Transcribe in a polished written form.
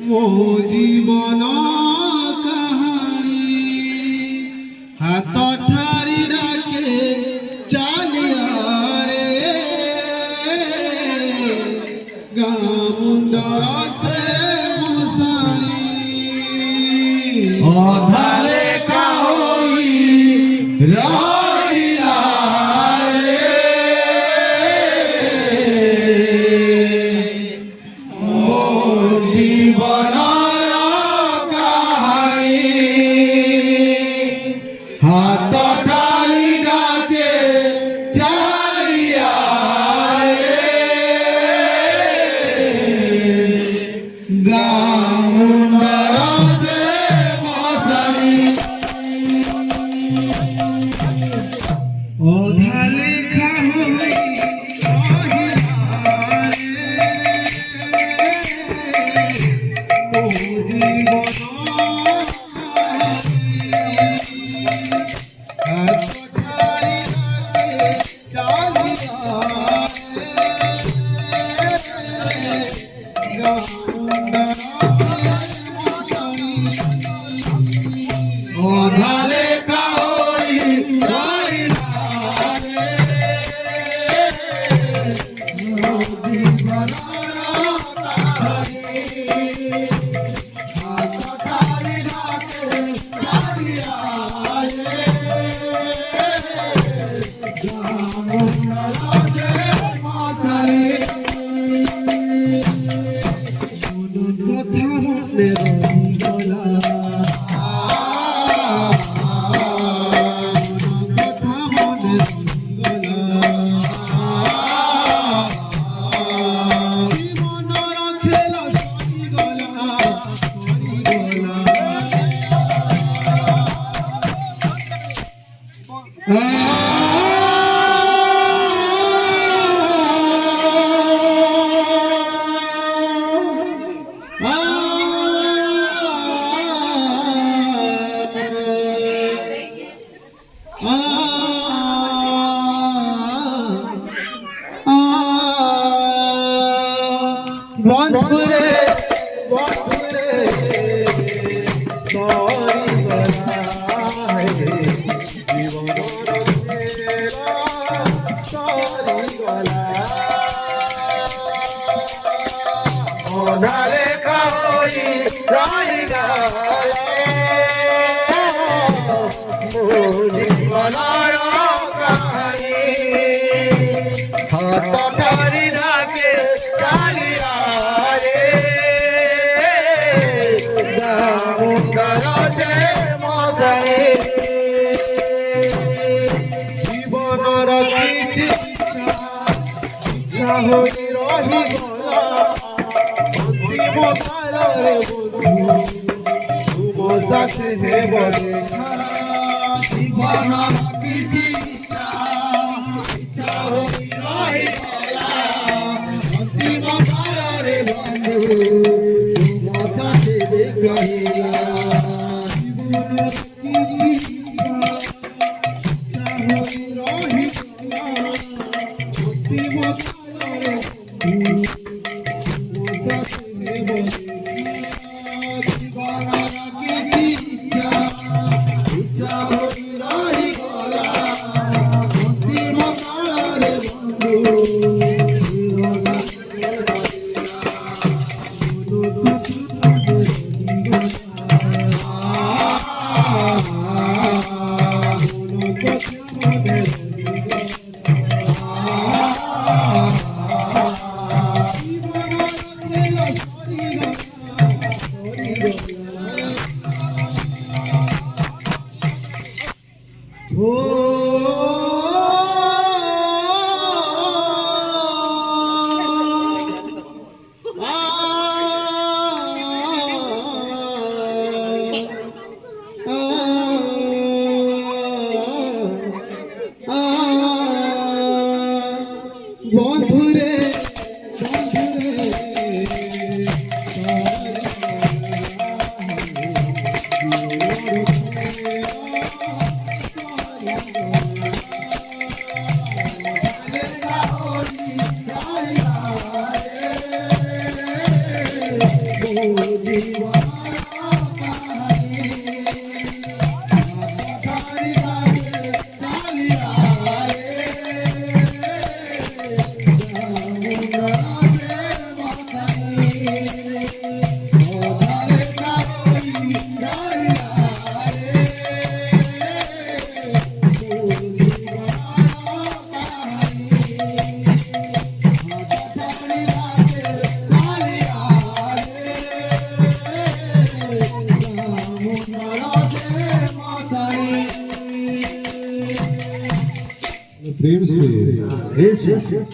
ମୋ ଜୀବନ କାହାଣୀ ହାତ ଠାରି ଡାକେ ଚାଲିଆ ରେ ଗାଁ ମୁଣ୍ଡର ସେ ମଶାଣୀ ଅଧା ଲେଖା ହୋଇ ରହିଲା ରେ ମୋ ଜୀବନର କାହାଣୀ ହାତ ଠାରି ଡାକେ ଚାଲିଆ ରେ ଗାଁ ମୁଣ୍ଡର ସେ ମଶାଣୀ ଅଧା ଲେଖା ହୋଇ জীবনর কিছু ইচ্ছা হই রহিগলা অন্তিম কালরে বন্ধু তুম সাথে হেব দেখা জীবনর কিছু ইচ্ছা হই রহিগলা অন্তিম কালরে বন্ধু তুম সাথে দেখা प्रेम से